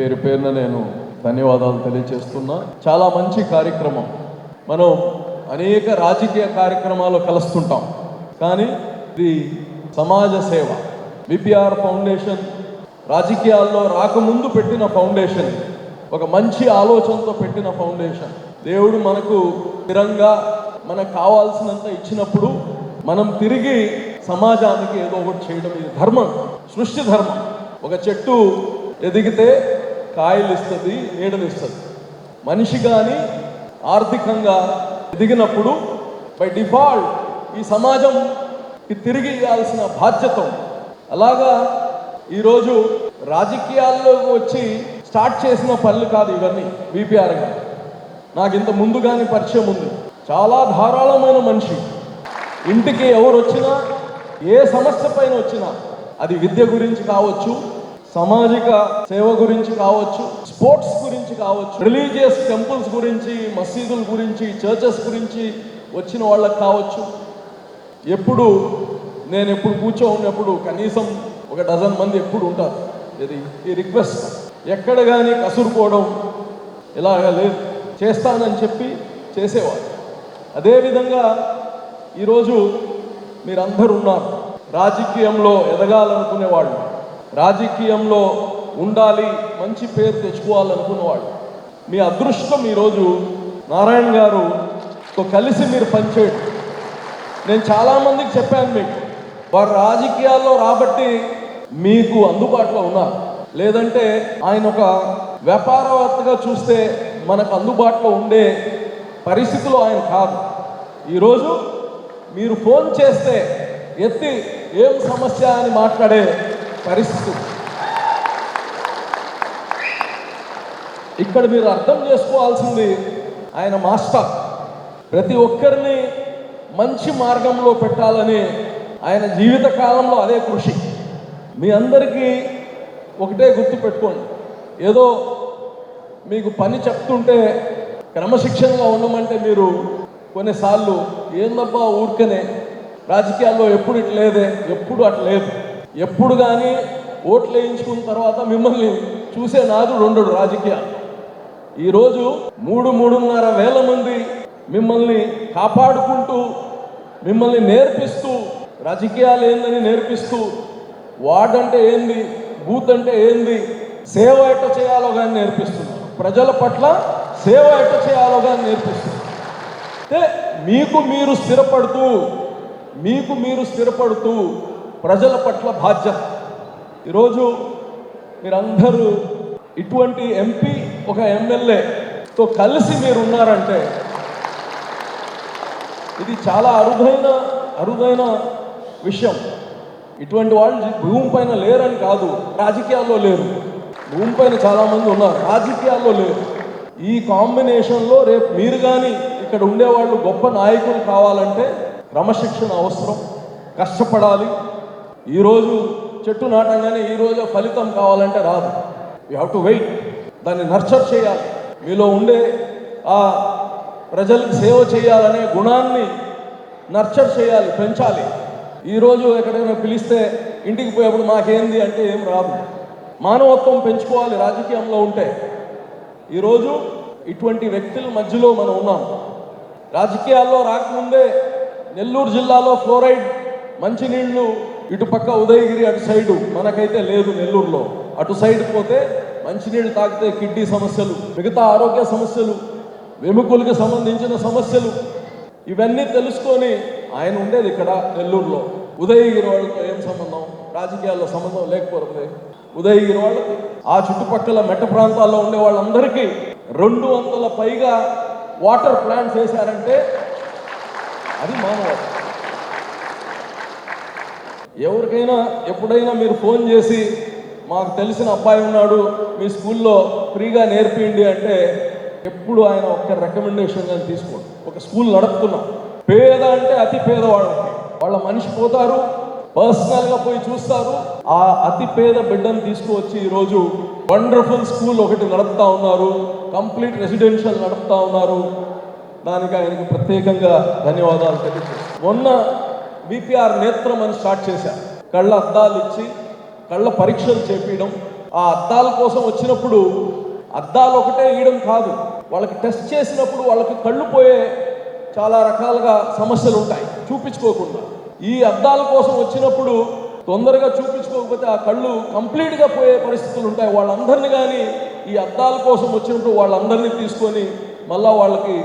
పేరు పేరున నేను ధన్యవాదాలు తెలియజేస్తున్నా. చాలా మంచి కార్యక్రమం. మనం అనేక రాజకీయ కార్యక్రమాలు కలుస్తుంటాం, కానీ ఇది సమాజ సేవ. విపిఆర్ ఫౌండేషన్ రాజకీయాల్లో రాకముందు పెట్టిన ఫౌండేషన్, ఒక మంచి ఆలోచనతో పెట్టిన ఫౌండేషన్. దేవుడు మనకు స్థిరంగా మనకు కావాల్సినంత ఇచ్చినప్పుడు మనం తిరిగి సమాజానికి ఏదో ఒకటి చేయడం ఇది ధర్మం, సృష్టి ధర్మం. ఒక చెట్టు ఎదిగితే కాయలు ఇస్తుంది, నీడనిస్తుంది. మనిషి కానీ ఆర్థికంగా ఎదిగినప్పుడు బై డిఫాల్ట్ ఈ సమాజంకి తిరిగి ఇవ్వాల్సిన బాధ్యత. అలాగా ఈరోజు రాజకీయాల్లో వచ్చి స్టార్ట్ చేసిన పనులు కాదు ఇవన్నీ. విపిఆర్ గారు నాకు ఇంత ముందుగానే పరిచయం ఉంది. చాలా ధారాళమైన మనిషి. ఇంటికి ఎవరు వచ్చినా, ఏ సమస్య పైన వచ్చినా, అది విద్య గురించి కావచ్చు, సామాజిక సేవ గురించి కావచ్చు, స్పోర్ట్స్ గురించి కావచ్చు, రిలీజియస్ టెంపుల్స్ గురించి, మసీదుల గురించి, చర్చెస్ గురించి వచ్చిన వాళ్ళకి కావచ్చు. ఎప్పుడు నేను కూర్చో ఉన్నప్పుడు కనీసం ఒక డజన్ మంది ఎప్పుడు ఉంటారు. ఇది ఈ రిక్వెస్ట్ ఎక్కడ కానీ కసురుకోవడం ఇలాగా లేదు, చేస్తానని చెప్పి చేసేవాడు. అదేవిధంగా ఈరోజు మీరందరూ ఉన్నారు, రాజకీయంలో ఎదగాలనుకునేవాళ్ళు, రాజకీయంలో ఉండాలి, మంచి పేరు తెచ్చుకోవాలనుకునేవాళ్ళు. మీ అదృష్టం ఈరోజు నారాయణ గారుతో కలిసి మీరు పనిచేయండి. నేను చాలామందికి చెప్పాను, మీకు వారు రాజకీయాల్లో రాబట్టి మీకు అందుబాటులో ఉన్నారు. లేదంటే ఆయన ఒక వ్యాపారవేత్తగా చూస్తే మనకు అందుబాటులో ఉండే పరిస్థితిలో ఆయన కాదు. ఈరోజు మీరు ఫోన్ చేస్తే ఎత్తి ఏం సమస్య అని మాట్లాడే పరిస్థితి. ఇక్కడ మీరు అర్థం చేసుకోవాల్సింది, ఆయన మాస్టర్. ప్రతి ఒక్కరిని మంచి మార్గంలో పెట్టాలని ఆయన జీవిత కాలంలో అదే కృషి. మీ అందరికీ ఒకటే గుర్తు పెట్టుకోండి, ఏదో మీకు పని చెప్తుంటే క్రమశిక్షణగా ఉండమంటే మీరు కొన్నిసార్లు ఏందబ్బా ఊరికనే రాజకీయాల్లో ఎప్పుడు ఇట్లా లేదే, ఎప్పుడు అట్లా లేదు. ఎప్పుడు కానీ ఓట్లు వేయించుకున్న తర్వాత మిమ్మల్ని చూసే నాదు 2 రాజకీయాలు. ఈరోజు 3-3.5 వేల మంది మిమ్మల్ని కాపాడుకుంటూ, మిమ్మల్ని నేర్పిస్తూ, రాజకీయాలు ఏందని నేర్పిస్తూ, వార్డ్ అంటే ఏంది, బూత్ అంటే ఏంది, సేవ ఎట్ట చేయాలో కానీ నేర్పిస్తున్నారు. ప్రజల పట్ల సేవ ఎట్ట చేయాలో కానీ నేర్పిస్తున్నారు. అంటే మీకు మీరు స్థిరపడుతూ ప్రజల పట్ల బాధ్యత. ఈరోజు మీరందరూ ఇటువంటి ఎంపీ, ఒక ఎమ్మెల్యేతో కలిసి మీరు ఉన్నారంటే ఇది చాలా అరుదైన విషయం. ఇటువంటి వాళ్ళు భూమి పైన లేరని కాదు, రాజకీయాల్లో లేరు. భూమి పైన చాలామంది ఉన్నారు, రాజకీయాల్లో లేరు. ఈ కాంబినేషన్లో రేపు మీరు కానీ ఇక్కడ ఉండేవాళ్ళు గొప్ప నాయకులు కావాలంటే క్రమశిక్షణ అవసరం, కష్టపడాలి. ఈరోజు చెట్టు నాటంగానే ఈరోజు ఫలితం కావాలంటే రాదు. You have to wait. దాన్ని నర్చర్ చేయాలి. మీలో ఉండే ఆ ప్రజలకు సేవ చేయాలనే గుణాన్ని నర్చర్ చేయాలి, పెంచాలి. ఈరోజు ఎక్కడైనా పిలిస్తే ఇంటికి పోయేప్పుడు మాకేంది అంటే ఏం రాదు. మానవత్వం పెంచుకోవాలి రాజకీయంలో ఉంటే. ఈరోజు ఇటువంటి వ్యక్తుల మధ్యలో మనం ఉన్నాం. రాజకీయాల్లో రాకముందే నెల్లూరు జిల్లాలో ఫ్లోరైడ్ మంచినీళ్లు ఇటుపక్క ఉదయగిరి అటు సైడు మనకైతే లేదు. నెల్లూరులో అటు సైడ్ పోతే మంచినీళ్ళు తాగితే కిడ్నీ సమస్యలు, మిగతా ఆరోగ్య సమస్యలు, వెముకలకు సంబంధించిన సమస్యలు, ఇవన్నీ తెలుసుకొని ఆయన ఉండేది ఇక్కడ నెల్లూరులో. ఉదయగిరి వాళ్ళతో ఏం సంబంధం, రాజకీయాల్లో సంబంధం లేకపోతే ఉదయగిరి వాళ్ళకి, ఆ చుట్టుపక్కల మెట్ట ప్రాంతాల్లో ఉండే వాళ్ళందరికీ 200 పైగా వాటర్ ప్లాంట్స్ వేశారంటే అది మానవత్వం. ఎవరికైనా ఎప్పుడైనా మీరు ఫోన్ చేసి మాకు తెలిసిన అబ్బాయి ఉన్నాడు, మీ స్కూల్లో ఫ్రీగా నేర్పియండి అంటే ఎప్పుడు ఆయన ఒక్క రికమెండేషన్ కానీ తీసుకోండి. ఒక స్కూల్ నడుపుతున్నాం, పేద అంటే అతి పేదవాళ్ళకి, వాళ్ళ మనిషి పోతారు, పర్సనల్గా పోయి చూస్తారు. ఆ అతి పేద బిడ్డను తీసుకువచ్చి ఈరోజు వండర్ఫుల్ స్కూల్ ఒకటి నడుపుతా ఉన్నారు, కంప్లీట్ రెసిడెన్షియల్ నడుపుతా ఉన్నారు. దానికి ఆయనకు ప్రత్యేకంగా ధన్యవాదాలు తెలియజేస్తాను. మొన్న విపిఆర్ నేత్రం అని స్టార్ట్ చేశారు. కళ్ళ అద్దాలు ఇచ్చి కళ్ళ పరీక్షలు చేపించడం, ఆ అద్దాల కోసం వచ్చినప్పుడు అద్దాలు ఒకటే వేయడం కాదు, వాళ్ళకి టెస్ట్ చేసినప్పుడు వాళ్ళకి కళ్ళు పోయే చాలా రకాలుగా సమస్యలు ఉంటాయి చూపించుకోకుండా. ఈ అద్దాల కోసం వచ్చినప్పుడు తొందరగా చూపించుకోకపోతే ఆ కళ్ళు కంప్లీట్గా పోయే పరిస్థితులు ఉంటాయి. వాళ్ళందరినీ కానీ ఈ అద్దాల కోసం వచ్చినప్పుడు వాళ్ళందరినీ తీసుకొని మళ్ళా వాళ్ళకి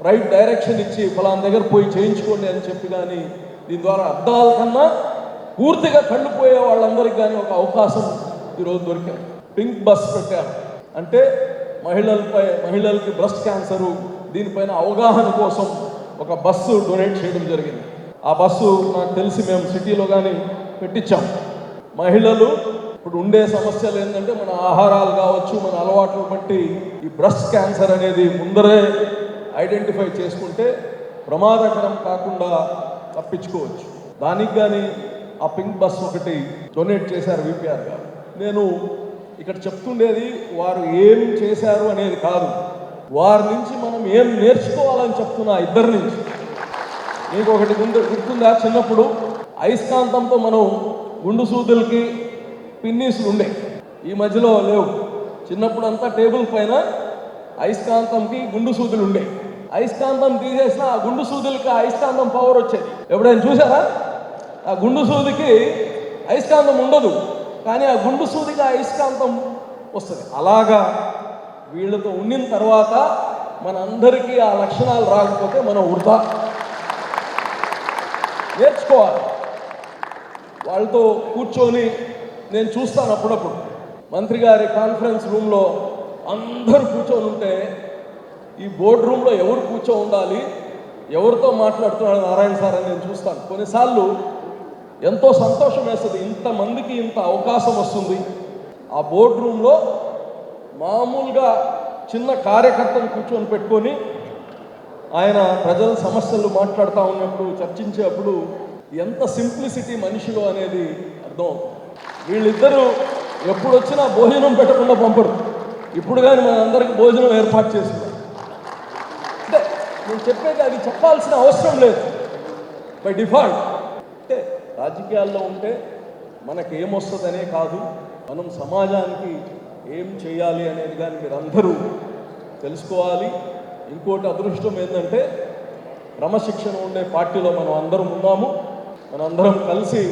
రైట్ డైరెక్షన్ ఇచ్చి ఫలానా దగ్గర పోయి చేయించుకోండి అని చెప్పి కానీ దీని ద్వారా అద్దాల కన్నా పూర్తిగా కళ్ళు పోయే వాళ్ళందరికీ కానీ ఒక అవకాశం ఈరోజు దొరికారు. పింక్ బస్ పెట్టారు అంటే మహిళలకి బ్రెస్ట్ క్యాన్సరు దీనిపైన అవగాహన కోసం ఒక బస్సు డొనేట్ చేయడం జరిగింది. ఆ బస్సు నాకు తెలిసి మేము సిటీలో కానీ పెట్టించాం. మహిళలు ఇప్పుడు ఉండే సమస్యలు ఏంటంటే మన ఆహారాలు కావచ్చు, మన అలవాట్లు బట్టి ఈ బ్రెస్ట్ క్యాన్సర్ అనేది ముందరే ఐడెంటిఫై చేసుకుంటే ప్రమాదకరం కాకుండా తప్పించుకోవచ్చు. దానికి కానీ ఆ పింక్ బస్ ఒకటి డొనేట్ చేశారు విపిఆర్ గారు. నేను ఇక్కడ చెప్తుండేది వారు ఏం చేశారు అనేది కాదు, వారి నుంచి మనం ఏం నేర్చుకోవాలని చెప్తున్నా. ఇద్దరి నుంచి మీకు ఒకటి గుర్తుందా, చిన్నప్పుడు అయస్కాంతంతో మనం గుండు సూదులకి పిన్నీసులు ఉండే, ఈ మధ్యలో లేవు. చిన్నప్పుడు అంతా టేబుల్ పైన అయస్కాంతంకి గుండు సూదులు ఉండే. అయస్కాంతం తీసేసిన ఆ గుండు సూదులకి అయస్కాంతం పవర్ వచ్చేది. ఎప్పుడైనా చూసారా? ఆ గుండు సూదికి అయస్కాంతం ఉండదు, కానీ ఆ గుండు సూదికి అయస్కాంతం వస్తుంది. అలాగా వీళ్ళతో ఉండిన తర్వాత మనందరికీ ఆ లక్షణాలు రాకపోతే మనం వృధా నేర్చుకోవాలి. వాళ్ళతో కూర్చొని నేను చూస్తాను అప్పుడప్పుడు మంత్రి గారి కాన్ఫరెన్స్ రూమ్లో అందరూ కూర్చొని ఉంటే ఈ బోర్డు రూమ్లో ఎవరు కూర్చో ఉండాలి, ఎవరితో మాట్లాడుతున్నాడు నారాయణ సార్ అని నేను చూస్తాను. కొన్నిసార్లు ఎంతో సంతోషం వేస్తుంది, ఇంతమందికి ఇంత అవకాశం వస్తుంది. ఆ బోర్డు రూమ్లో మామూలుగా చిన్న కార్యకర్తను కూర్చొని పెట్టుకొని ఆయన ప్రజల సమస్యలు మాట్లాడుతూ ఉన్నప్పుడు చర్చించేప్పుడు ఎంత సింప్లిసిటీ మనిషిలో అనేది అర్థం. వీళ్ళిద్దరూ ఎప్పుడు వచ్చినా భోజనం పెట్టకుండా పంపరు. ఇప్పుడు కానీ మనందరికీ భోజనం ఏర్పాటు చేస్తున్నారు. అంటే నేను చెప్పేది అది చెప్పాల్సిన అవసరం లేదు బై డిఫాల్ట్. అంటే రాజకీయాల్లో ఉంటే మనకి ఏమొస్తుందనే కాదు, మనం సమాజానికి ఏం చేయాలి అనేది కానీ మీరందరూ తెలుసుకోవాలి. ఇంకోటి అదృష్టం ఏంటంటే క్రమశిక్షణ ఉండే పార్టీలో మనం అందరం ఉన్నాము. మనందరం కలిసి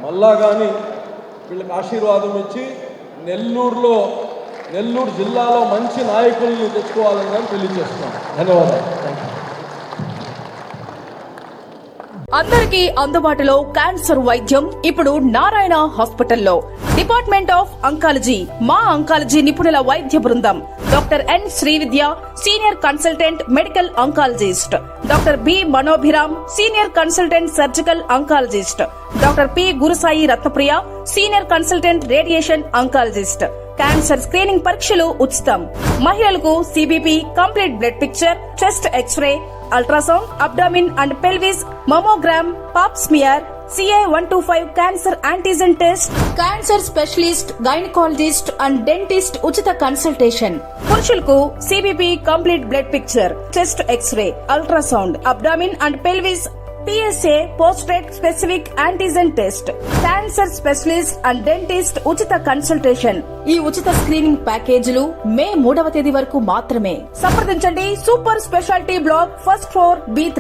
మళ్ళా కానీ వీళ్ళకి ఆశీర్వాదం ఇచ్చి నెల్లూరు జిల్లాలో మంచి నాయకుల్ని తెచ్చుకోవాలని కానీ తెలియజేస్తున్నాను. ధన్యవాదాలు. అందరికీ అందుబాటులో క్యాన్సర్ వైద్యం ఇప్పుడు నారాయణ హాస్పిటల్లో. డిపార్ట్మెంట్ ఆఫ్ అంకాలజీ, మా అంకాలజీ నిపుణుల వైద్య బృందం. Doctor N Srividya, senior consultant medical oncologist. Doctor B Manobhiram, senior consultant surgical oncologist. Doctor P Gurusai Ratnapriya, senior consultant radiation oncologist. Cancer screening పరీక్షలు ఉచితం. మహిళలకు CBP, complete blood picture, chest X-ray, ultrasound, abdomen and pelvis, mammogram, pap smear, CA-125 cancer antigen test, cancer specialist, gynaecologist and dentist ఉచిత consultation. పురుషులకు CBP, complete blood picture, chest X-ray, ultrasound, abdomen and pelvis, PSA పోస్ట్రేట్ specific antigen test, cancer specialist and dentist ఉచిత consultation. ఈ ఉచిత screening ప్యాకేజీలు మే 3వ తేదీ వరకు మాత్రమే. సంప్రదించండి super speciality block, first floor, B3.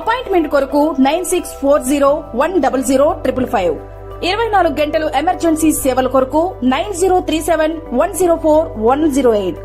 Appointment కొరకు 9640100555. 24 గంటలు ఎమర్జెన్సీ సేవల కొరకు 9037104108.